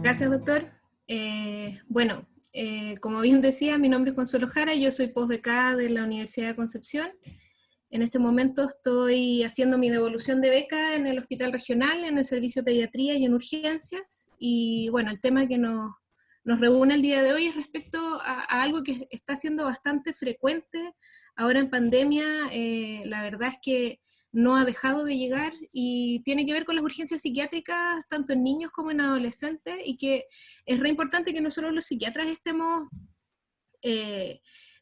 Gracias, doctor. Como bien decía, mi nombre es Consuelo Jara, yo soy postbecada de la Universidad de Concepción. En este momento estoy haciendo mi devolución de beca en el hospital regional, en el servicio de pediatría y en urgencias. Y bueno, el tema que nos reúne el día de hoy es respecto a algo que está siendo bastante frecuente ahora en pandemia. La verdad es que no ha dejado de llegar y tiene que ver con las urgencias psiquiátricas, tanto en niños como en adolescentes, y que es re importante que nosotros los psiquiatras estemos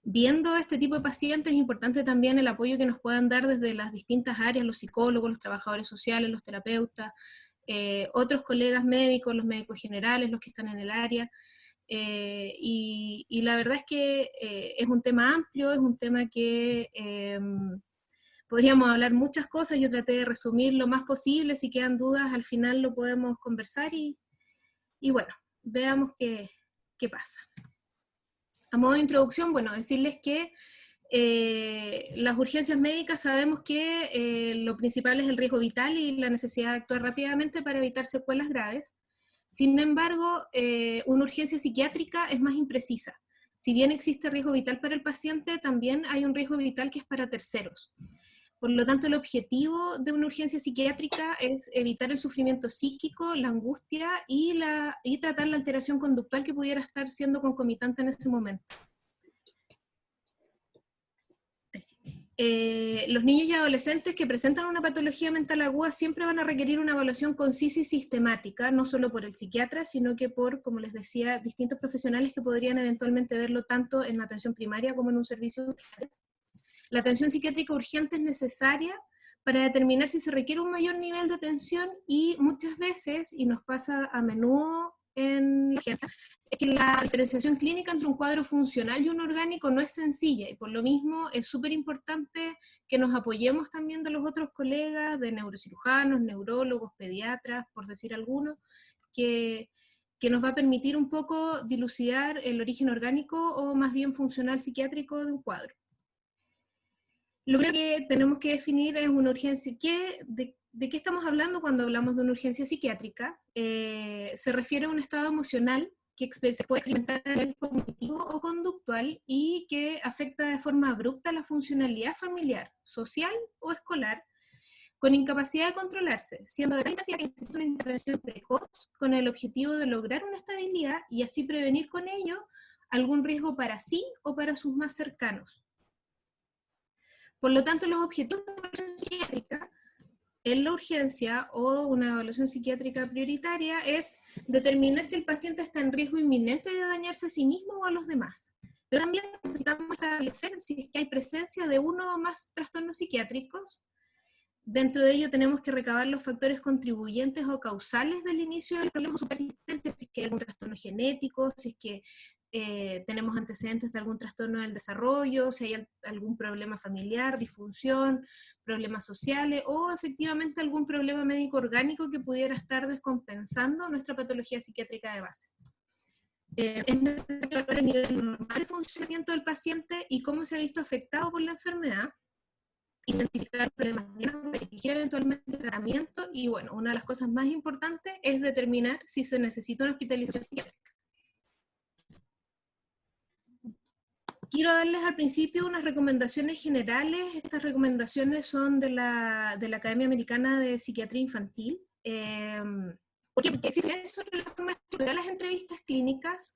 viendo este tipo de pacientes. Es importante también el apoyo que nos puedan dar desde las distintas áreas, los psicólogos, los trabajadores sociales, los terapeutas, otros colegas médicos, los médicos generales, los que están en el área. Y la verdad es que es un tema amplio, es un tema que podríamos hablar muchas cosas. Yo traté de resumir lo más posible. Si quedan dudas, al final lo podemos conversar y bueno, veamos qué pasa. A modo de introducción, bueno, decirles que las urgencias médicas sabemos que lo principal es el riesgo vital y la necesidad de actuar rápidamente para evitar secuelas graves. Sin embargo, una urgencia psiquiátrica es más imprecisa. Si bien existe riesgo vital para el paciente, también hay un riesgo vital que es para terceros. Por lo tanto, el objetivo de una urgencia psiquiátrica es evitar el sufrimiento psíquico, la angustia y tratar la alteración conductual que pudiera estar siendo concomitante en ese momento. Los niños y adolescentes que presentan una patología mental aguda siempre van a requerir una evaluación concisa y sistemática, no solo por el psiquiatra, sino que por, como les decía, distintos profesionales que podrían eventualmente verlo tanto en la atención primaria como en un servicio de urgencias. La atención psiquiátrica urgente es necesaria para determinar si se requiere un mayor nivel de atención, y muchas veces, y nos pasa a menudo en la urgencia, es que la diferenciación clínica entre un cuadro funcional y un orgánico no es sencilla, y por lo mismo es súper importante que nos apoyemos también de los otros colegas, de neurocirujanos, neurólogos, pediatras, por decir algunos, que nos va a permitir un poco dilucidar el origen orgánico o más bien funcional psiquiátrico de un cuadro. Lo primero que tenemos que definir es una urgencia. ¿De qué estamos hablando cuando hablamos de una urgencia psiquiátrica? Se refiere a un estado emocional que se puede experimentar a nivel cognitivo o conductual y que afecta de forma abrupta la funcionalidad familiar, social o escolar, con incapacidad de controlarse, siendo de tal necesidad que necesita una intervención precoz con el objetivo de lograr una estabilidad y así prevenir con ello algún riesgo para sí o para sus más cercanos. Por lo tanto, los objetivos de una evaluación psiquiátrica en la urgencia o una evaluación psiquiátrica prioritaria es determinar si el paciente está en riesgo inminente de dañarse a sí mismo o a los demás. Pero también necesitamos establecer si es que hay presencia de uno o más trastornos psiquiátricos. Dentro de ello tenemos que recabar los factores contribuyentes o causales del inicio del problema o su persistencia, si es que hay algún trastorno genético, si es que tenemos antecedentes de algún trastorno del desarrollo, si hay algún problema familiar, disfunción, problemas sociales o efectivamente algún problema médico orgánico que pudiera estar descompensando nuestra patología psiquiátrica de base. Es necesario evaluar el nivel normal de funcionamiento del paciente y cómo se ha visto afectado por la enfermedad, identificar problemas, dirigir eventualmente tratamiento y bueno, una de las cosas más importantes es determinar si se necesita una hospitalización psiquiátrica. Quiero darles al principio unas recomendaciones generales. Estas recomendaciones son de la Academia Americana de Psiquiatría Infantil. ¿Por qué? Porque existen sobre la forma de estructurar las entrevistas clínicas.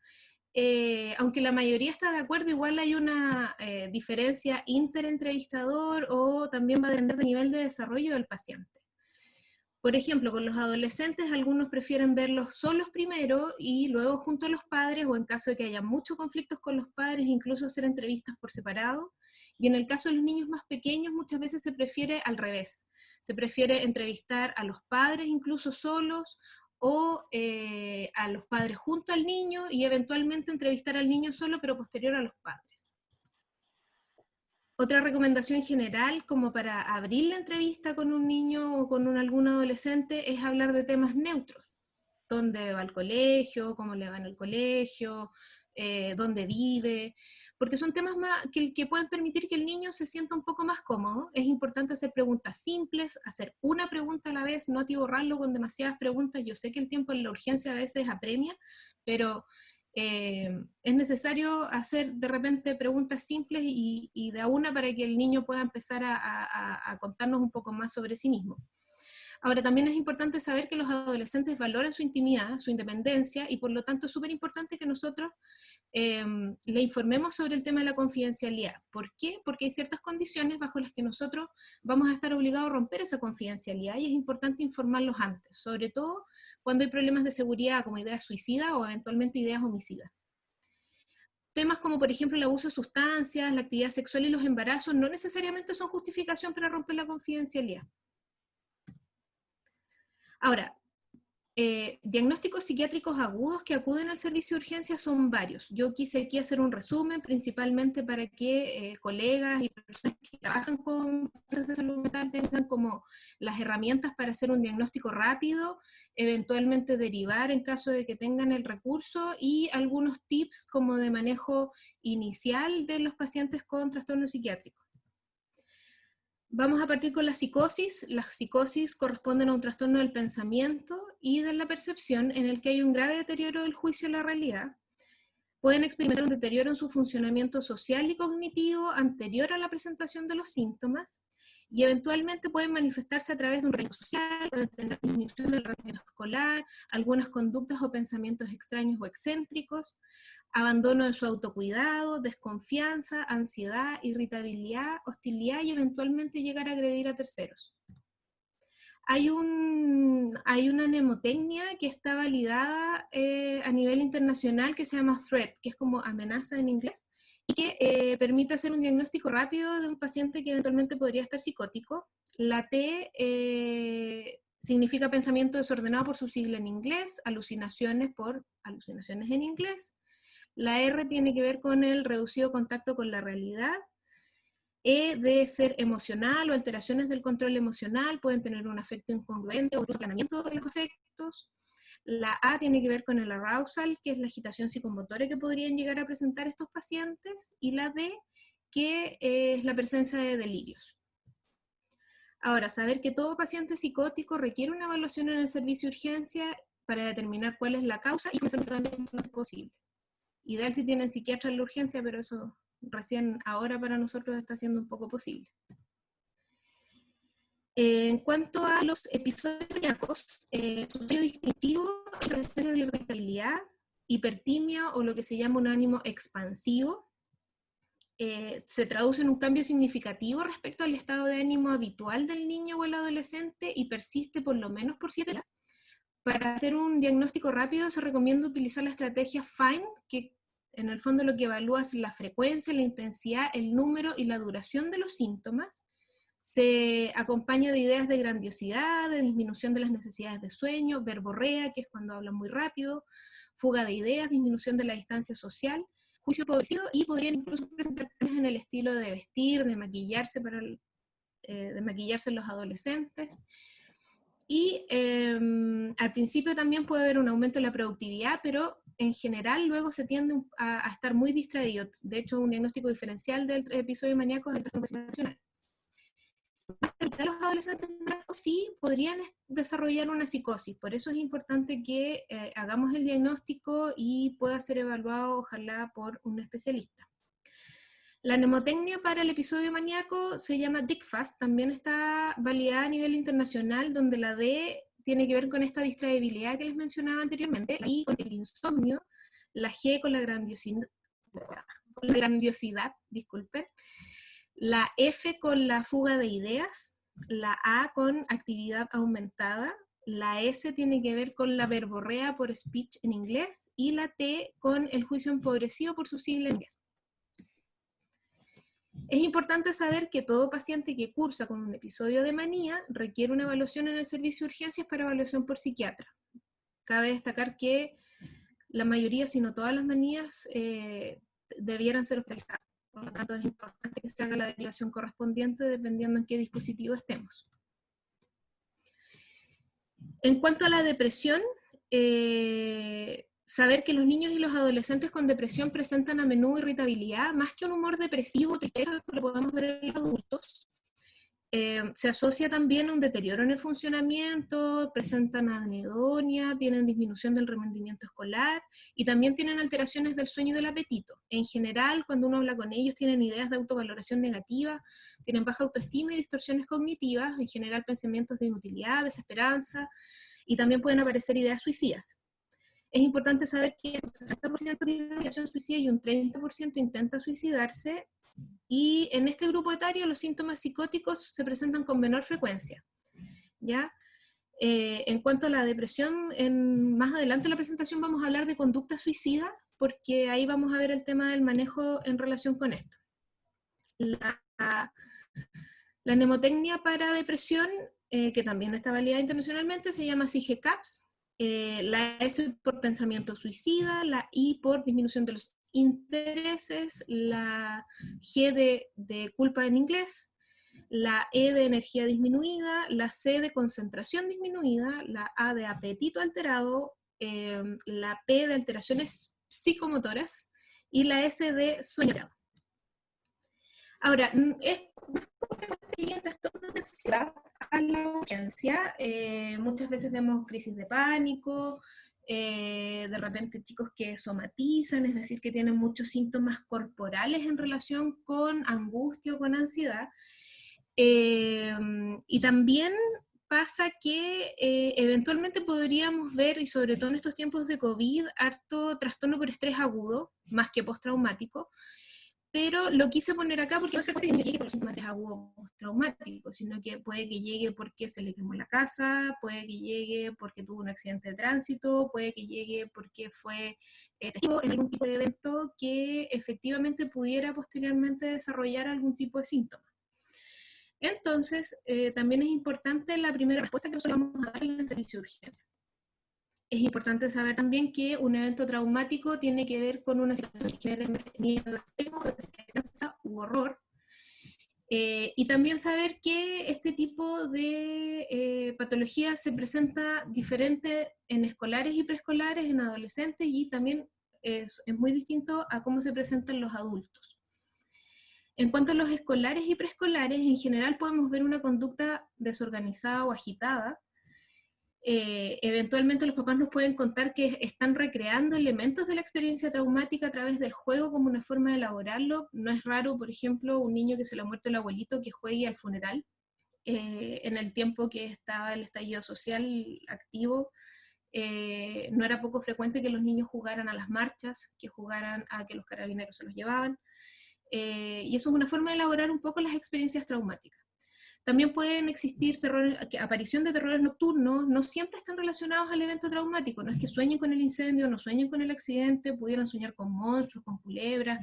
Aunque la mayoría está de acuerdo, igual hay una diferencia interentrevistador o también va a depender del nivel de desarrollo del paciente. Por ejemplo, con los adolescentes, algunos prefieren verlos solos primero y luego junto a los padres, o en caso de que haya muchos conflictos con los padres, incluso hacer entrevistas por separado. Y en el caso de los niños más pequeños, muchas veces se prefiere al revés. Se prefiere entrevistar a los padres incluso solos, o a los padres junto al niño y eventualmente entrevistar al niño solo, pero posterior a los padres. Otra recomendación general, como para abrir la entrevista con un niño o con algún adolescente, es hablar de temas neutros. ¿Dónde va al colegio? ¿Cómo le va en el colegio? dónde vive, porque son temas que pueden permitir que el niño se sienta un poco más cómodo. Es importante hacer preguntas simples, hacer una pregunta a la vez, no atiborrarlo con demasiadas preguntas. Yo sé que el tiempo en la urgencia a veces apremia, pero es necesario hacer de repente preguntas simples y de a una para que el niño pueda empezar a contarnos un poco más sobre sí mismo. Ahora, también es importante saber que los adolescentes valoran su intimidad, su independencia, y por lo tanto es súper importante que nosotros le informemos sobre el tema de la confidencialidad. ¿Por qué? Porque hay ciertas condiciones bajo las que nosotros vamos a estar obligados a romper esa confidencialidad, y es importante informarlos antes, sobre todo cuando hay problemas de seguridad como ideas suicidas o eventualmente ideas homicidas. Temas como, por ejemplo, el abuso de sustancias, la actividad sexual y los embarazos no necesariamente son justificación para romper la confidencialidad. Ahora, diagnósticos psiquiátricos agudos que acuden al servicio de urgencia son varios. Yo quise aquí hacer un resumen, principalmente para que colegas y personas que trabajan con pacientes de salud mental tengan como las herramientas para hacer un diagnóstico rápido, eventualmente derivar en caso de que tengan el recurso, y algunos tips como de manejo inicial de los pacientes con trastornos psiquiátricos. Vamos a partir con la psicosis. Las psicosis corresponden a un trastorno del pensamiento y de la percepción en el que hay un grave deterioro del juicio de la realidad. Pueden experimentar un deterioro en su funcionamiento social y cognitivo anterior a la presentación de los síntomas, y eventualmente pueden manifestarse a través de un rendimiento social, pueden tener disminución del rendimiento escolar, algunas conductas o pensamientos extraños o excéntricos, abandono de su autocuidado, desconfianza, ansiedad, irritabilidad, hostilidad y eventualmente llegar a agredir a terceros. Hay una mnemotecnia que está validada a nivel internacional que se llama THREAT, que es como amenaza en inglés, y que permite hacer un diagnóstico rápido de un paciente que eventualmente podría estar psicótico. La T significa pensamiento desordenado por su sigla en inglés, alucinaciones por alucinaciones en inglés. La R tiene que ver con el reducido contacto con la realidad. E de ser emocional o alteraciones del control emocional, pueden tener un afecto incongruente o un planeamiento de los afectos. La A tiene que ver con el arousal, que es la agitación psicomotora que podrían llegar a presentar estos pacientes, y la D, que es la presencia de delirios. Ahora, saber que todo paciente psicótico requiere una evaluación en el servicio de urgencia para determinar cuál es la causa y comenzar un tratamiento lo más posible. Ideal si tienen psiquiatra en la urgencia, pero eso recién ahora para nosotros está siendo un poco posible. En cuanto a los episodios maníacos, su sello distintivo es la presencia de irritabilidad, hipertimia o lo que se llama un ánimo expansivo. Se traduce en un cambio significativo respecto al estado de ánimo habitual del niño o el adolescente y persiste por lo menos por 7 días. Para hacer un diagnóstico rápido se recomienda utilizar la estrategia FIND, que en el fondo lo que evalúa es la frecuencia, la intensidad, el número y la duración de los síntomas. Se acompaña de ideas de grandiosidad, de disminución de las necesidades de sueño, verborrea, que es cuando hablan muy rápido, fuga de ideas, disminución de la distancia social, juicio empobrecido, y podrían incluso presentar cambios en el estilo de vestir, de maquillarse, de maquillarse en los adolescentes. Y al principio también puede haber un aumento en la productividad, pero en general luego se tiende a estar muy distraído. De hecho, un diagnóstico diferencial del episodio maníaco es el trastorno personal. Los adolescentes sí podrían desarrollar una psicosis, por eso es importante que hagamos el diagnóstico y pueda ser evaluado, ojalá, por un especialista. La mnemotecnia para el episodio maníaco se llama DICFAST, también está validada a nivel internacional, donde la D tiene que ver con esta distraibilidad que les mencionaba anteriormente, la I con el insomnio, la G con la grandiosidad, disculpen, la F con la fuga de ideas, la A con actividad aumentada, la S tiene que ver con la verborrea por speech en inglés, y la T con el juicio empobrecido por su sigla en inglés. Es importante saber que todo paciente que cursa con un episodio de manía requiere una evaluación en el servicio de urgencias para evaluación por psiquiatra. Cabe destacar que la mayoría, si no todas las manías, debieran ser hospitalizadas. Por lo tanto, es importante que se haga la derivación correspondiente dependiendo en qué dispositivo estemos. En cuanto a la depresión, saber que los niños y los adolescentes con depresión presentan a menudo irritabilidad, más que un humor depresivo, tristeza, que lo podemos ver en los adultos. Se asocia también a un deterioro en el funcionamiento, presentan anedonia, tienen disminución del rendimiento escolar y también tienen alteraciones del sueño y del apetito. En general, cuando uno habla con ellos, tienen ideas de autovaloración negativa, tienen baja autoestima y distorsiones cognitivas, en general pensamientos de inutilidad, desesperanza, y también pueden aparecer ideas suicidas. Es importante saber que un 60% tiene una ideación suicida y un 30% intenta suicidarse, y en este grupo etario los síntomas psicóticos se presentan con menor frecuencia, ¿ya? En cuanto a la depresión, más adelante en la presentación vamos a hablar de conducta suicida, porque ahí vamos a ver el tema del manejo en relación con esto. La mnemotecnia para depresión, que también está validada internacionalmente, se llama CIGE-CAPS. La S por pensamiento suicida, la I por disminución de los intereses, la G de culpa en inglés, la E de energía disminuida, la C de concentración disminuida, la A de apetito alterado, la P de alteraciones psicomotoras y la S de sueño alterado. Ahora, es trastorno de ansiedad a la urgencia. Muchas veces vemos crisis de pánico, de repente chicos que somatizan, es decir, que tienen muchos síntomas corporales en relación con angustia o con ansiedad. Y también pasa que eventualmente podríamos ver, y sobre todo en estos tiempos de COVID, harto trastorno por estrés agudo, más que postraumático, pero lo quise poner acá porque no se puede que llegue por síntomas de agudos postraumáticos, sino que puede que llegue porque se le quemó la casa, puede que llegue porque tuvo un accidente de tránsito, puede que llegue porque fue testigo en algún tipo de evento que efectivamente pudiera posteriormente desarrollar algún tipo de síntoma. Entonces, también es importante la primera respuesta que nosotros vamos a dar en el servicio de urgencia. Es importante saber también que un evento traumático tiene que ver con una situación que genera miedo extremo, desesperanza u horror. Y también saber que este tipo de patología se presenta diferente en escolares y preescolares, en adolescentes, y también es muy distinto a cómo se presenta en los adultos. En cuanto a los escolares y preescolares, en general podemos ver una conducta desorganizada o agitada. Eventualmente los papás nos pueden contar que están recreando elementos de la experiencia traumática a través del juego como una forma de elaborarlo. No es raro, por ejemplo, un niño que se le ha muerto el abuelito que juegue al funeral. En el tiempo que estaba el estallido social activo, no era poco frecuente que los niños jugaran a las marchas, que jugaran a que los carabineros se los llevaban. Y eso es una forma de elaborar un poco las experiencias traumáticas. También pueden existir aparición de terrores nocturnos, no siempre están relacionados al evento traumático, no es que sueñen con el incendio, no sueñen con el accidente, pudieran soñar con monstruos, con culebras,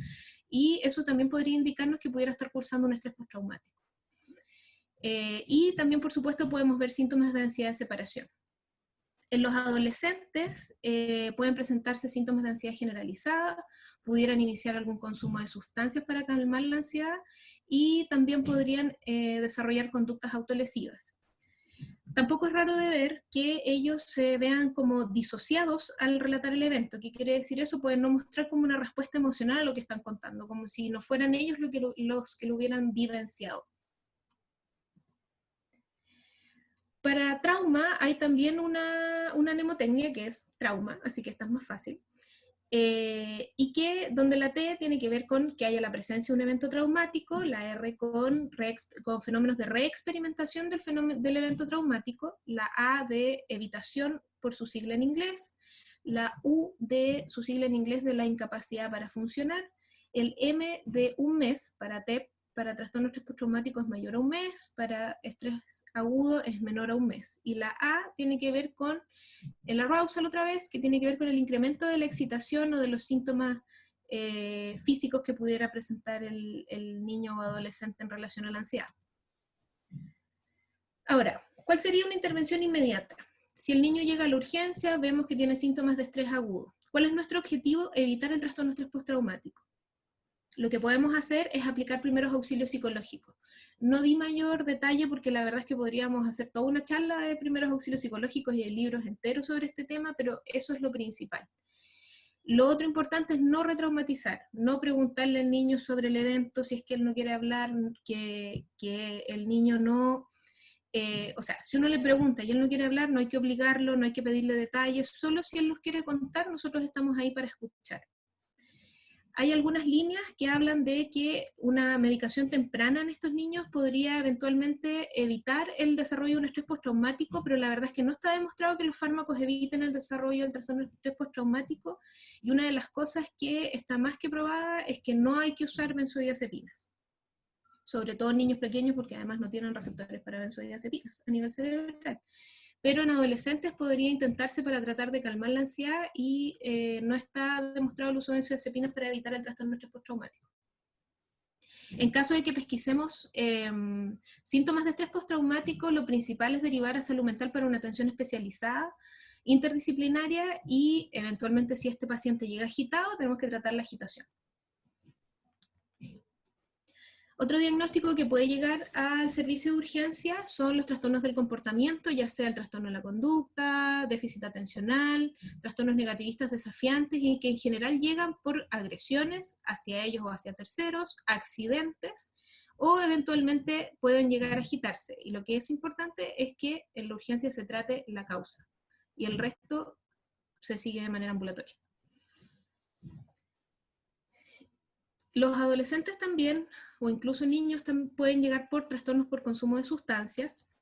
y eso también podría indicarnos que pudiera estar cursando un estrés postraumático. Y también, por supuesto, podemos ver síntomas de ansiedad de separación. En los adolescentes pueden presentarse síntomas de ansiedad generalizada, pudieran iniciar algún consumo de sustancias para calmar la ansiedad y también podrían desarrollar conductas autolesivas. Tampoco es raro de ver que ellos se vean como disociados al relatar el evento. ¿Qué quiere decir eso? Pueden no mostrar como una respuesta emocional a lo que están contando, como si no fueran ellos los que lo hubieran vivenciado. Para trauma hay también una mnemotecnia que es trauma, así que esta es más fácil. Y que donde la T tiene que ver con que haya la presencia de un evento traumático, la R con fenómenos de reexperimentación del evento traumático, la A de evitación por su sigla en inglés, la U de su sigla en inglés de la incapacidad para funcionar, el M de un mes para TEP, para trastorno estrés postraumático es mayor a un mes, para estrés agudo es menor a un mes. Y la A tiene que ver con el arousal otra vez, que tiene que ver con el incremento de la excitación o de los síntomas físicos que pudiera presentar el niño o adolescente en relación a la ansiedad. Ahora, ¿cuál sería una intervención inmediata? Si el niño llega a la urgencia, vemos que tiene síntomas de estrés agudo. ¿Cuál es nuestro objetivo? Evitar el trastorno estrés postraumático. Lo que podemos hacer es aplicar primeros auxilios psicológicos. No di mayor detalle porque la verdad es que podríamos hacer toda una charla de primeros auxilios psicológicos y de libros enteros sobre este tema, pero eso es lo principal. Lo otro importante es no retraumatizar, no preguntarle al niño sobre el evento si es que él no quiere hablar, que el niño no... o sea, si uno le pregunta y él no quiere hablar, no hay que obligarlo, no hay que pedirle detalles, solo si él los quiere contar, nosotros estamos ahí para escuchar. Hay algunas líneas que hablan de que una medicación temprana en estos niños podría eventualmente evitar el desarrollo de un estrés postraumático, pero la verdad es que no está demostrado que los fármacos eviten el desarrollo del trastorno de estrés postraumático, y una de las cosas que está más que probada es que no hay que usar benzodiazepinas, sobre todo en niños pequeños, porque además no tienen receptores para benzodiazepinas a nivel cerebral. Pero en adolescentes podría intentarse para tratar de calmar la ansiedad, y no está demostrado el uso de benzodiazepinas para evitar el trastorno de estrés postraumático. En caso de que pesquisemos síntomas de estrés postraumático, lo principal es derivar a salud mental para una atención especializada, interdisciplinaria, y eventualmente si este paciente llega agitado, tenemos que tratar la agitación. Otro diagnóstico que puede llegar al servicio de urgencia son los trastornos del comportamiento, ya sea el trastorno de la conducta, déficit atencional, trastornos negativistas desafiantes, y que en general llegan por agresiones hacia ellos o hacia terceros, accidentes, o eventualmente pueden llegar a agitarse. Y lo que es importante es que en la urgencia se trate la causa, y el resto se sigue de manera ambulatoria. Los adolescentes también, o incluso niños, también pueden llegar por trastornos por consumo de sustancias.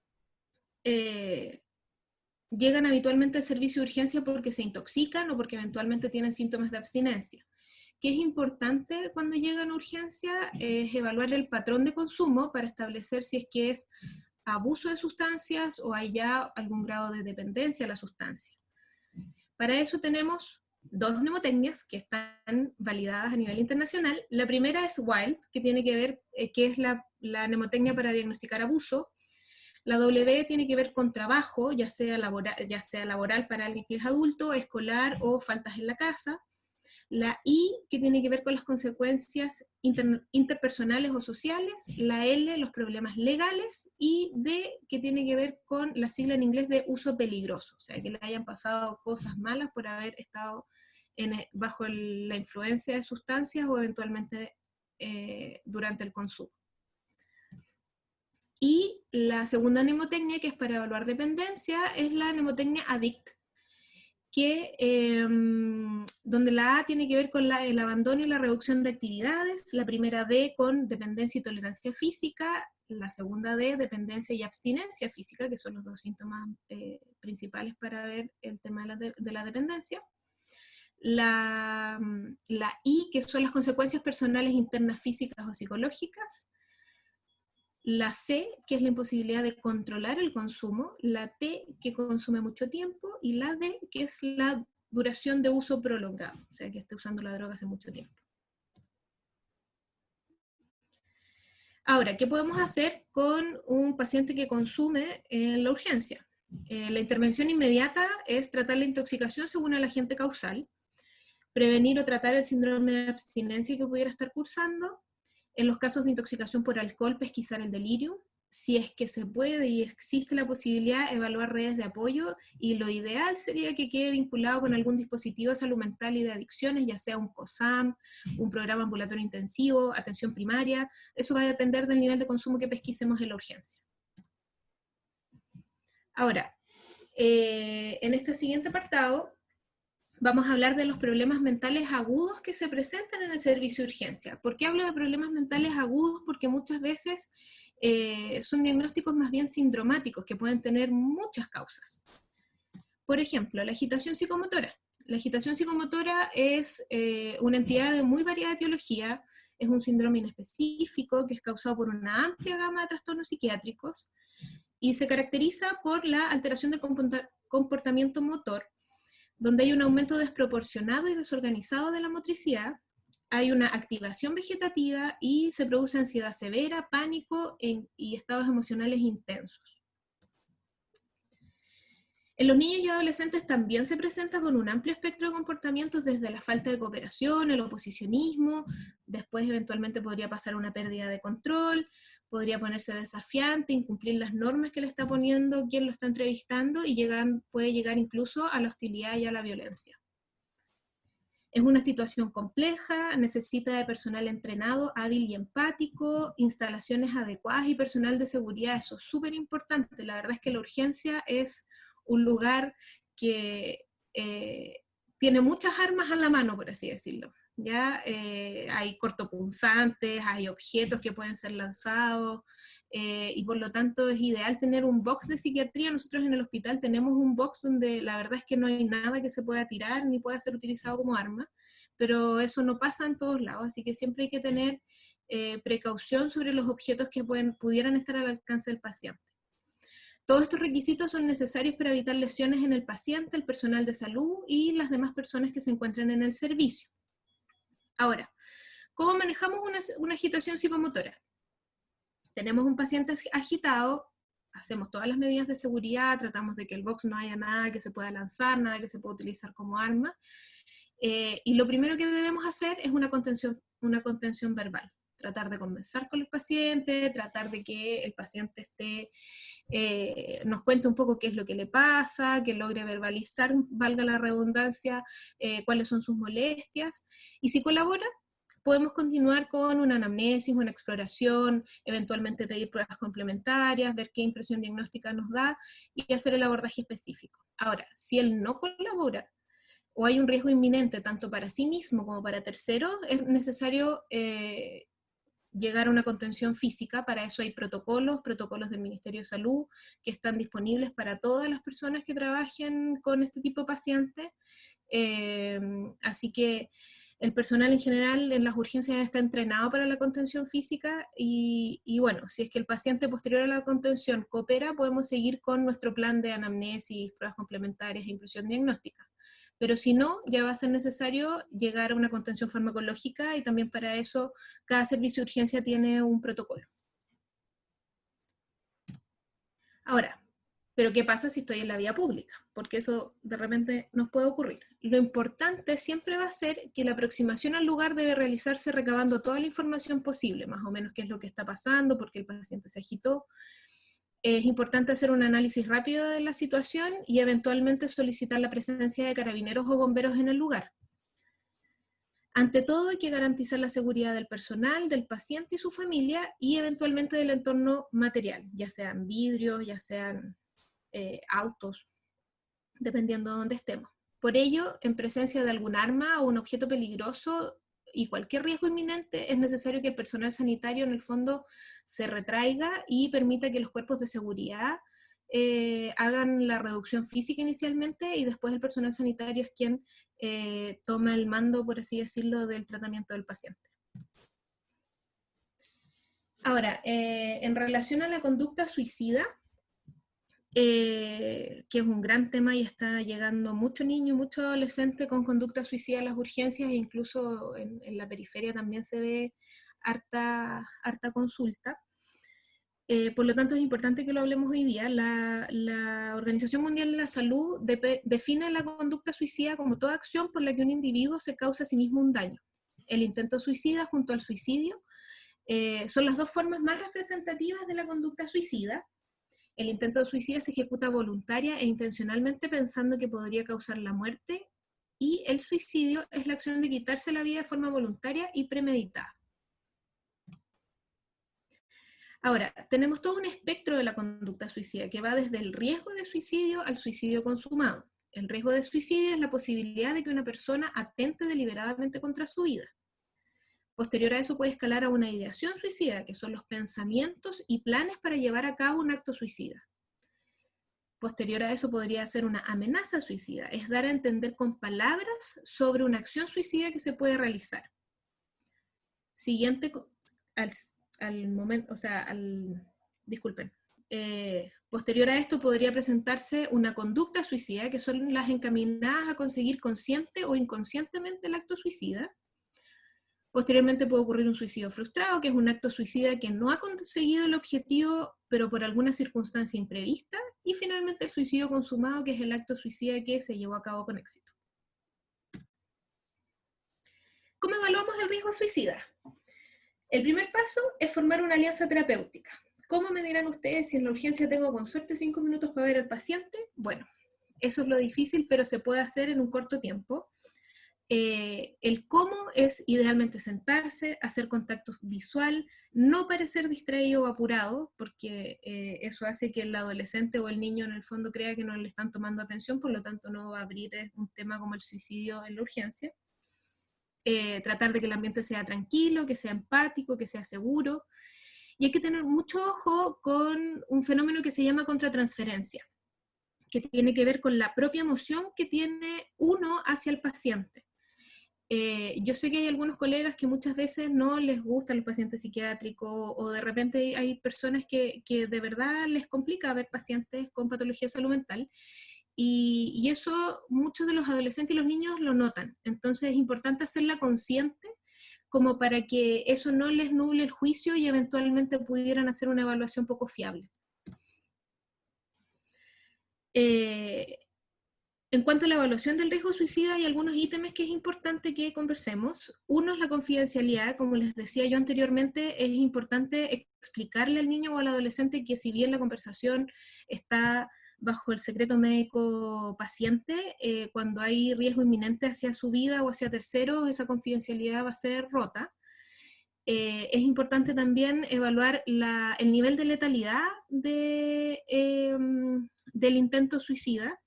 Llegan habitualmente al servicio de urgencia porque se intoxican o porque eventualmente tienen síntomas de abstinencia. ¿Qué es importante cuando llegan a urgencia? Es evaluar el patrón de consumo para establecer si es que es abuso de sustancias o hay ya algún grado de dependencia a la sustancia. Para eso tenemos dos mnemotecnias que están validadas a nivel internacional. La primera es WILD, que tiene que ver, que es la mnemotecnia para diagnosticar abuso. La W tiene que ver con trabajo, ya sea laboral para alguien que es adulto, escolar o faltas en la casa. La I, que tiene que ver con las consecuencias interpersonales o sociales. La L, los problemas legales. Y D, que tiene que ver con la sigla en inglés de uso peligroso, o sea, que le hayan pasado cosas malas por haber estado bajo la influencia de sustancias o eventualmente durante el consumo. Y la segunda mnemotecnia, que es para evaluar dependencia, es la mnemotecnia ADDICT, donde la A tiene que ver con el abandono y la reducción de actividades, la primera D con dependencia y tolerancia física, la segunda D, dependencia y abstinencia física, que son los dos síntomas principales para ver el tema de la dependencia. La I, que son las consecuencias personales internas físicas o psicológicas. La C, que es la imposibilidad de controlar el consumo. La T, que consume mucho tiempo. Y la D, que es la duración de uso prolongado, o sea, que esté usando la droga hace mucho tiempo. Ahora, ¿qué podemos hacer con un paciente que consume en la urgencia? La intervención inmediata es tratar la intoxicación según el agente causal, prevenir o tratar el síndrome de abstinencia que pudiera estar cursando. En los casos de intoxicación por alcohol, pesquisar el delirium. Si es que se puede y existe la posibilidad, evaluar redes de apoyo, y lo ideal sería que quede vinculado con algún dispositivo de salud mental y de adicciones, ya sea un COSAM, un programa ambulatorio intensivo, atención primaria. Eso va a depender del nivel de consumo que pesquisemos en la urgencia. Ahora, en este siguiente apartado, vamos a hablar de los problemas mentales agudos que se presentan en el servicio de urgencia. ¿Por qué hablo de problemas mentales agudos? Porque muchas veces son diagnósticos más bien sindromáticos, que pueden tener muchas causas. Por ejemplo, la agitación psicomotora. La agitación psicomotora es una entidad de muy variada etiología, es un síndrome inespecífico que es causado por una amplia gama de trastornos psiquiátricos y se caracteriza por la alteración del comportamiento motor, donde hay un aumento desproporcionado y desorganizado de la motricidad, hay una activación vegetativa y se produce ansiedad severa, pánico y estados emocionales intensos. En los niños y adolescentes también se presenta con un amplio espectro de comportamientos, desde la falta de cooperación, el oposicionismo, después eventualmente podría pasar una pérdida de control, podría ponerse desafiante, incumplir las normas que le está poniendo quien lo está entrevistando, y puede llegar incluso a la hostilidad y a la violencia. Es una situación compleja, necesita de personal entrenado, hábil y empático, instalaciones adecuadas y personal de seguridad. Eso es súper importante. La verdad es que la urgencia es un lugar que tiene muchas armas a la mano, por así decirlo. ¿Ya? Hay cortopunzantes, hay objetos que pueden ser lanzados, y por lo tanto es ideal tener un box de psiquiatría. Nosotros en el hospital tenemos un box donde la verdad es que no hay nada que se pueda tirar ni pueda ser utilizado como arma, pero eso no pasa en todos lados, así que siempre hay que tener precaución sobre los objetos que pudieran estar al alcance del paciente. Todos estos requisitos son necesarios para evitar lesiones en el paciente, el personal de salud y las demás personas que se encuentran en el servicio. Ahora, ¿cómo manejamos una agitación psicomotora? Tenemos un paciente agitado, hacemos todas las medidas de seguridad, tratamos de que el box no haya nada que se pueda lanzar, nada que se pueda utilizar como arma, y lo primero que debemos hacer es una contención verbal. Tratar de conversar con el paciente, tratar de que el paciente nos cuente un poco qué es lo que le pasa, que logre verbalizar, valga la redundancia, cuáles son sus molestias, y si colabora, podemos continuar con una anamnesis, una exploración, eventualmente pedir pruebas complementarias, ver qué impresión diagnóstica nos da y hacer el abordaje específico. Ahora, si él no colabora o hay un riesgo inminente tanto para sí mismo como para terceros, es necesario llegar a una contención física. Para eso hay protocolos del Ministerio de Salud que están disponibles para todas las personas que trabajen con este tipo de pacientes. Así que el personal en general en las urgencias está entrenado para la contención física y bueno, si es que el paciente posterior a la contención coopera, podemos seguir con nuestro plan de anamnesis, pruebas complementarias e impresión diagnóstica. Pero si no, ya va a ser necesario llegar a una contención farmacológica y también para eso cada servicio de urgencia tiene un protocolo. Ahora, ¿pero qué pasa si estoy en la vía pública? Porque eso de repente nos puede ocurrir. Lo importante siempre va a ser que la aproximación al lugar debe realizarse recabando toda la información posible, más o menos qué es lo que está pasando, por qué el paciente se agitó. Es importante hacer un análisis rápido de la situación y eventualmente solicitar la presencia de carabineros o bomberos en el lugar. Ante todo, hay que garantizar la seguridad del personal, del paciente y su familia, y eventualmente del entorno material, ya sean vidrios, ya sean autos, dependiendo de dónde estemos. Por ello, en presencia de algún arma o un objeto peligroso y cualquier riesgo inminente, es necesario que el personal sanitario en el fondo se retraiga y permita que los cuerpos de seguridad hagan la reducción física inicialmente, y después el personal sanitario es quien toma el mando, por así decirlo, del tratamiento del paciente. Ahora, en relación a la conducta suicida, que es un gran tema y está llegando mucho niño, mucho adolescente con conducta suicida a las urgencias, e incluso en la periferia también se ve harta consulta. Por lo tanto, es importante que lo hablemos hoy día. La Organización Mundial de la Salud define la conducta suicida como toda acción por la que un individuo se causa a sí mismo un daño. El intento suicida junto al suicidio son las dos formas más representativas de la conducta suicida. El intento de suicidio se ejecuta voluntaria e intencionalmente pensando que podría causar la muerte, y el suicidio es la acción de quitarse la vida de forma voluntaria y premeditada. Ahora, tenemos todo un espectro de la conducta suicida que va desde el riesgo de suicidio al suicidio consumado. El riesgo de suicidio es la posibilidad de que una persona atente deliberadamente contra su vida. Posterior a eso puede escalar a una ideación suicida, que son los pensamientos y planes para llevar a cabo un acto suicida. Posterior a eso podría ser una amenaza suicida, es dar a entender con palabras sobre una acción suicida que se puede realizar. Siguiente, posterior a esto podría presentarse una conducta suicida, que son las encaminadas a conseguir consciente o inconscientemente el acto suicida. Posteriormente puede ocurrir un suicidio frustrado, que es un acto suicida que no ha conseguido el objetivo, pero por alguna circunstancia imprevista. Y finalmente el suicidio consumado, que es el acto suicida que se llevó a cabo con éxito. ¿Cómo evaluamos el riesgo suicida? El primer paso es formar una alianza terapéutica. ¿Cómo me dirán ustedes si en la urgencia tengo con suerte 5 minutos para ver al paciente? Bueno, eso es lo difícil, pero se puede hacer en un corto tiempo. El cómo es idealmente sentarse, hacer contacto visual, no parecer distraído o apurado, porque eso hace que el adolescente o el niño en el fondo crea que no le están tomando atención, por lo tanto no va a abrir un tema como el suicidio en la urgencia. Tratar de que el ambiente sea tranquilo, que sea empático, que sea seguro. Y hay que tener mucho ojo con un fenómeno que se llama contratransferencia, que tiene que ver con la propia emoción que tiene uno hacia el paciente. Yo sé que hay algunos colegas que muchas veces no les gustan los pacientes psiquiátricos, o de repente hay personas que de verdad les complica ver pacientes con patología de salud mental, y eso muchos de los adolescentes y los niños lo notan. Entonces es importante hacerla consciente como para que eso no les nuble el juicio y eventualmente pudieran hacer una evaluación poco fiable. En cuanto a la evaluación del riesgo suicida, hay algunos ítems que es importante que conversemos. Uno es la confidencialidad. Como les decía yo anteriormente, es importante explicarle al niño o al adolescente que si bien la conversación está bajo el secreto médico paciente, cuando hay riesgo inminente hacia su vida o hacia terceros, esa confidencialidad va a ser rota. Es importante también evaluar el nivel de letalidad del intento suicida.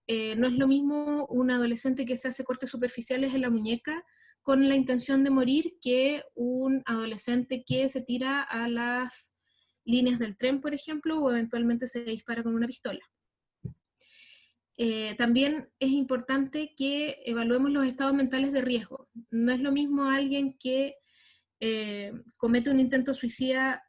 No es lo mismo un adolescente que se hace cortes superficiales en la muñeca con la intención de morir que un adolescente que se tira a las líneas del tren, por ejemplo, o eventualmente se dispara con una pistola. También es importante que evaluemos los estados mentales de riesgo. No es lo mismo alguien que comete un intento suicida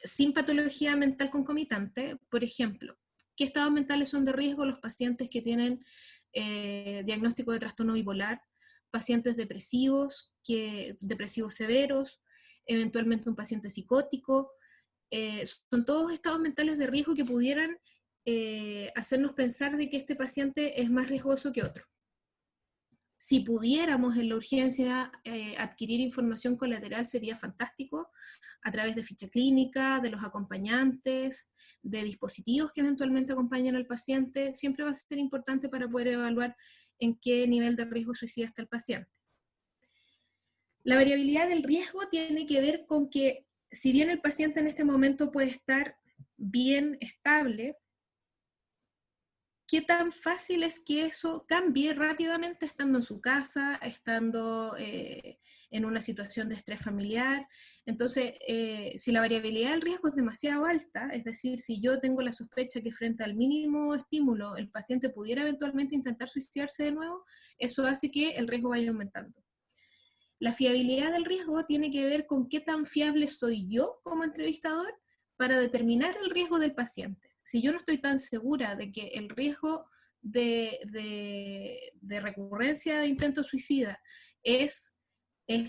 sin patología mental concomitante. Por ejemplo, ¿qué estados mentales son de riesgo? Los pacientes que tienen diagnóstico de trastorno bipolar, pacientes depresivos, depresivos severos, eventualmente un paciente psicótico. Son todos estados mentales de riesgo que pudieran hacernos pensar de que este paciente es más riesgoso que otro. Si pudiéramos en la urgencia adquirir información colateral, sería fantástico, a través de ficha clínica, de los acompañantes, de dispositivos que eventualmente acompañan al paciente. Siempre va a ser importante para poder evaluar en qué nivel de riesgo suicida está el paciente. La variabilidad del riesgo tiene que ver con que, si bien el paciente en este momento puede estar bien estable, ¿qué tan fácil es que eso cambie rápidamente estando en su casa, estando en una situación de estrés familiar? Entonces, si la variabilidad del riesgo es demasiado alta, es decir, si yo tengo la sospecha que frente al mínimo estímulo el paciente pudiera eventualmente intentar suicidarse de nuevo, eso hace que el riesgo vaya aumentando. La fiabilidad del riesgo tiene que ver con qué tan fiable soy yo como entrevistador para determinar el riesgo del paciente. Si yo no estoy tan segura de que el riesgo de recurrencia de intento suicida es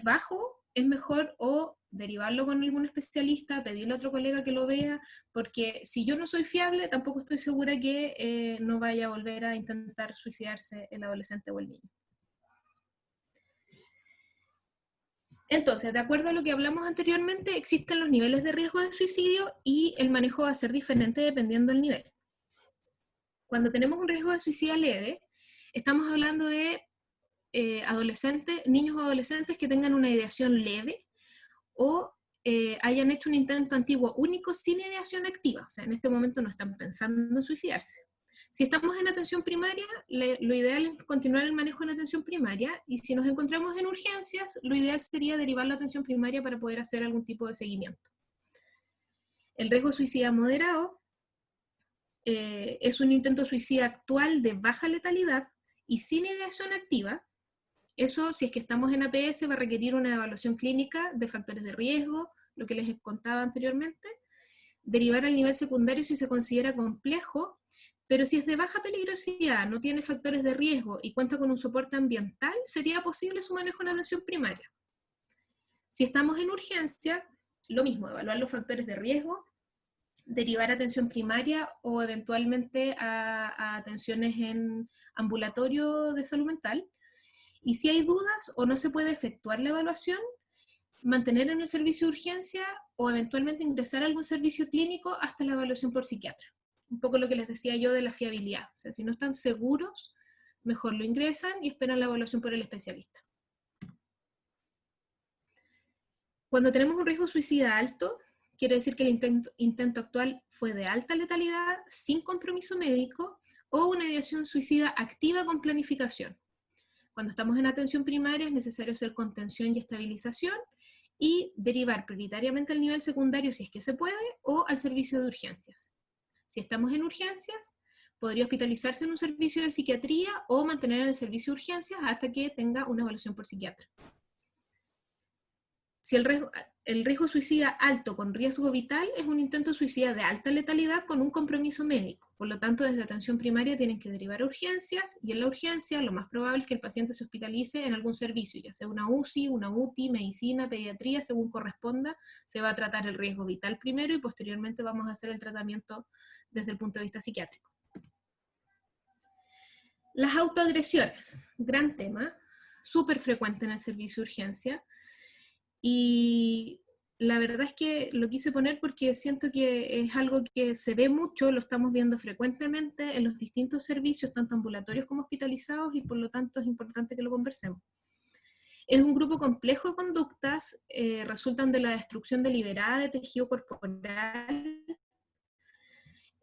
bajo, es mejor o derivarlo con algún especialista, pedirle a otro colega que lo vea, porque si yo no soy fiable, tampoco estoy segura que no vaya a volver a intentar suicidarse el adolescente o el niño. Entonces, de acuerdo a lo que hablamos anteriormente, existen los niveles de riesgo de suicidio y el manejo va a ser diferente dependiendo del nivel. Cuando tenemos un riesgo de suicidio leve, estamos hablando de niños o adolescentes que tengan una ideación leve o hayan hecho un intento antiguo único sin ideación activa. O sea, en este momento no están pensando en suicidarse. Si estamos en atención primaria, lo ideal es continuar el manejo en atención primaria, y si nos encontramos en urgencias, lo ideal sería derivar la atención primaria para poder hacer algún tipo de seguimiento. El riesgo suicida moderado es un intento suicida actual de baja letalidad y sin ideación activa. Eso, si es que estamos en APS, va a requerir una evaluación clínica de factores de riesgo, lo que les contaba anteriormente, derivar al nivel secundario si se considera complejo, pero si es de baja peligrosidad, no tiene factores de riesgo y cuenta con un soporte ambiental, sería posible su manejo en atención primaria. Si estamos en urgencia, lo mismo, evaluar los factores de riesgo, derivar a atención primaria o eventualmente a atenciones en ambulatorio de salud mental. Y si hay dudas o no se puede efectuar la evaluación, mantener en el servicio de urgencia o eventualmente ingresar a algún servicio clínico hasta la evaluación por psiquiatra. Un poco lo que les decía yo de la fiabilidad. O sea, si no están seguros mejor lo ingresan y esperan la evaluación por el especialista. Cuando tenemos un riesgo suicida alto, quiere decir que el intento actual fue de alta letalidad, sin compromiso médico, o una ideación suicida activa con planificación. Cuando estamos en atención primaria es necesario hacer contención y estabilización y derivar prioritariamente al nivel secundario si es que se puede, o al servicio de urgencias. Si estamos en urgencias, podría hospitalizarse en un servicio de psiquiatría o mantener en el servicio de urgencias hasta que tenga una evaluación por psiquiatra. Si el riesgo suicida alto con riesgo vital es un intento suicida de alta letalidad con un compromiso médico. Por lo tanto, desde atención primaria tienen que derivar a urgencias, y en la urgencia lo más probable es que el paciente se hospitalice en algún servicio, ya sea una UCI, una UTI, medicina, pediatría, según corresponda. Se va a tratar el riesgo vital primero y posteriormente vamos a hacer el tratamiento desde el punto de vista psiquiátrico. Las autoagresiones, gran tema, súper frecuente en el servicio de urgencia. Y la verdad es que lo quise poner porque siento que es algo que se ve mucho, lo estamos viendo frecuentemente en los distintos servicios, tanto ambulatorios como hospitalizados, y por lo tanto es importante que lo conversemos. Es un grupo complejo de conductas, resultan de la destrucción deliberada de tejido corporal.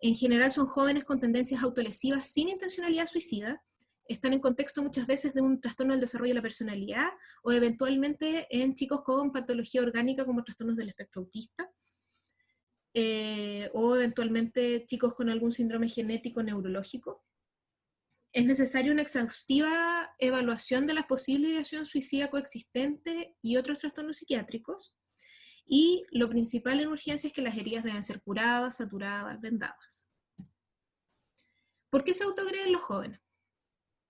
En general son jóvenes con tendencias autolesivas sin intencionalidad suicida, están en contexto muchas veces de un trastorno del desarrollo de la personalidad, o eventualmente en chicos con patología orgánica como trastornos del espectro autista, o eventualmente chicos con algún síndrome genético neurológico. Es necesaria una exhaustiva evaluación de la posible ideación suicida coexistente y otros trastornos psiquiátricos, y lo principal en urgencia es que las heridas deben ser curadas, saturadas, vendadas. ¿Por qué se autoagreden los jóvenes?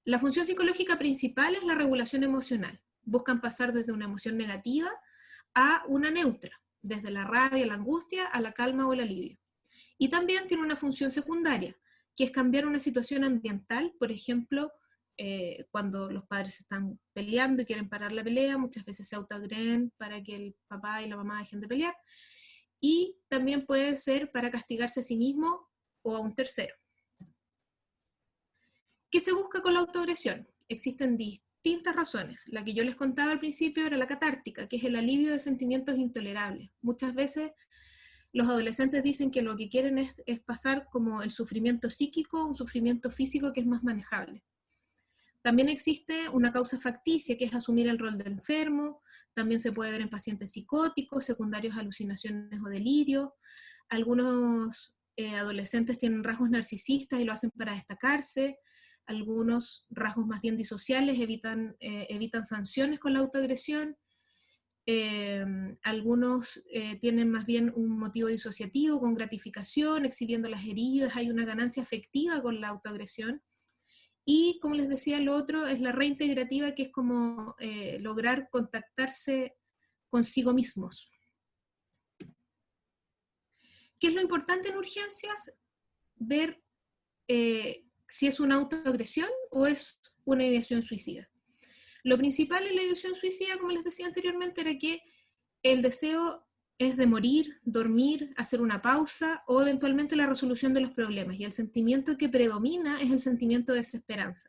La función psicológica principal es la regulación emocional. Buscan pasar desde una emoción negativa a una neutra, desde la rabia, la angustia, a la calma o el alivio. Y también tiene una función secundaria, que es cambiar una situación ambiental. Por ejemplo, cuando los padres están peleando y quieren parar la pelea, muchas veces se autoagreden para que el papá y la mamá dejen de pelear. Y también puede ser para castigarse a sí mismo o a un tercero. ¿Qué se busca con la autoagresión? Existen distintas razones. La que yo les contaba al principio era la catártica, que es el alivio de sentimientos intolerables. Muchas veces los adolescentes dicen que lo que quieren es pasar como el sufrimiento psíquico, un sufrimiento físico que es más manejable. También existe una causa facticia, que es asumir el rol de enfermo. También se puede ver en pacientes psicóticos, secundarios a alucinaciones o delirios. Algunos adolescentes tienen rasgos narcisistas y lo hacen para destacarse. Algunos rasgos más bien disociales evitan sanciones con la autoagresión. Algunos tienen más bien un motivo disociativo con gratificación, exhibiendo las heridas. Hay una ganancia afectiva con la autoagresión. Y como les decía, lo otro es la reintegrativa, que es como lograr contactarse consigo mismos. ¿Qué es lo importante en urgencias? Ver si es una autoagresión o es una ideación suicida. Lo principal en la ideación suicida, como les decía anteriormente, era que el deseo es de morir, dormir, hacer una pausa o eventualmente la resolución de los problemas, y el sentimiento que predomina es el sentimiento de desesperanza.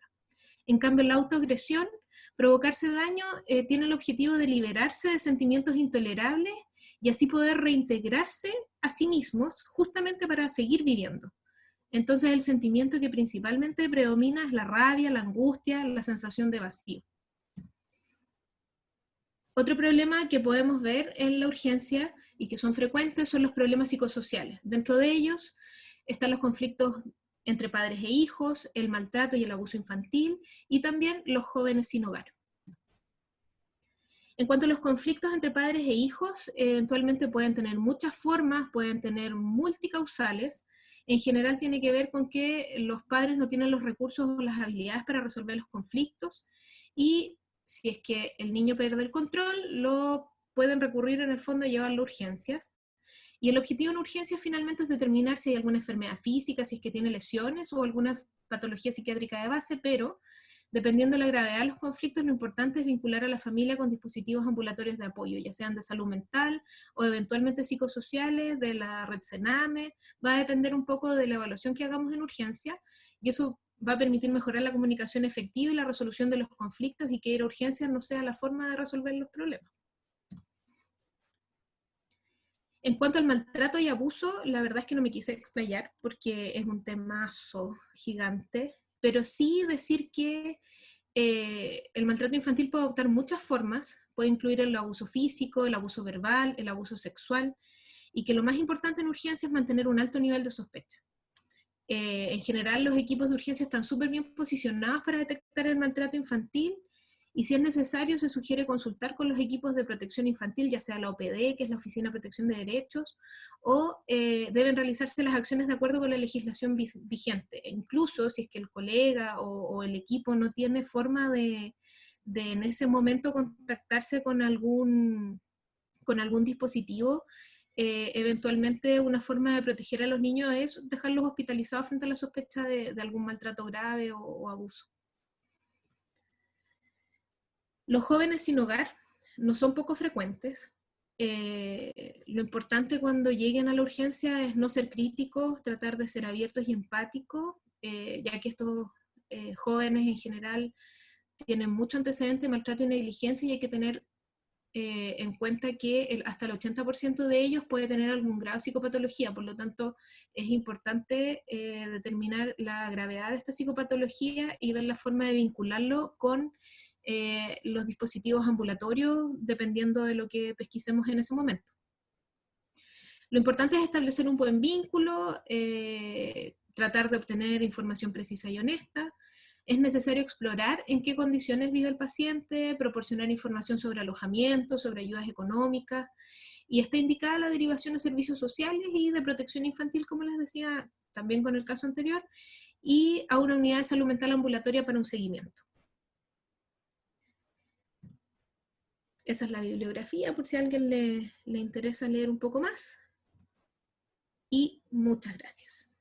En cambio, la autoagresión, provocarse daño, tiene el objetivo de liberarse de sentimientos intolerables y así poder reintegrarse a sí mismos justamente para seguir viviendo. Entonces el sentimiento que principalmente predomina es la rabia, la angustia, la sensación de vacío. Otro problema que podemos ver en la urgencia y que son frecuentes son los problemas psicosociales. Dentro de ellos están los conflictos entre padres e hijos, el maltrato y el abuso infantil, y también los jóvenes sin hogar. En cuanto a los conflictos entre padres e hijos, eventualmente pueden tener muchas formas, pueden tener multicausales. En general tiene que ver con que los padres no tienen los recursos o las habilidades para resolver los conflictos, y si es que el niño pierde el control, lo pueden recurrir en el fondo a llevarlo a urgencias. Y el objetivo en urgencias finalmente es determinar si hay alguna enfermedad física, si es que tiene lesiones o alguna patología psiquiátrica de base, pero dependiendo de la gravedad de los conflictos, lo importante es vincular a la familia con dispositivos ambulatorios de apoyo, ya sean de salud mental o eventualmente psicosociales, de la red Sename. Va a depender un poco de la evaluación que hagamos en urgencia, y eso va a permitir mejorar la comunicación efectiva y la resolución de los conflictos, y que ir a urgencias no sea la forma de resolver los problemas. En cuanto al maltrato y abuso, la verdad es que no me quise explayar porque es un temazo gigante, pero sí decir que el maltrato infantil puede adoptar muchas formas, puede incluir el abuso físico, el abuso verbal, el abuso sexual, y que lo más importante en urgencia es mantener un alto nivel de sospecha. En general, los equipos de urgencia están súper bien posicionados para detectar el maltrato infantil, y si es necesario se sugiere consultar con los equipos de protección infantil, ya sea la OPD, que es la Oficina de Protección de Derechos, o deben realizarse las acciones de acuerdo con la legislación vigente. Incluso si es que el colega o el equipo no tiene forma de en ese momento contactarse con algún dispositivo, eventualmente una forma de proteger a los niños es dejarlos hospitalizados frente a la sospecha de algún maltrato grave o abuso. Los jóvenes sin hogar no son poco frecuentes. Lo importante cuando lleguen a la urgencia es no ser críticos, tratar de ser abiertos y empáticos, ya que estos jóvenes en general tienen mucho antecedente de maltrato y negligencia, y hay que tener en cuenta que hasta el 80% de ellos puede tener algún grado de psicopatología. Por lo tanto, es importante determinar la gravedad de esta psicopatología y ver la forma de vincularlo con los dispositivos ambulatorios, dependiendo de lo que pesquisemos en ese momento. Lo importante es establecer un buen vínculo, tratar de obtener información precisa y honesta. Es necesario explorar en qué condiciones vive el paciente, proporcionar información sobre alojamiento, sobre ayudas económicas, y está indicada la derivación a servicios sociales y de protección infantil, como les decía también con el caso anterior, y a una unidad de salud mental ambulatoria para un seguimiento. Esa es la bibliografía, por si a alguien le interesa leer un poco más. Y muchas gracias.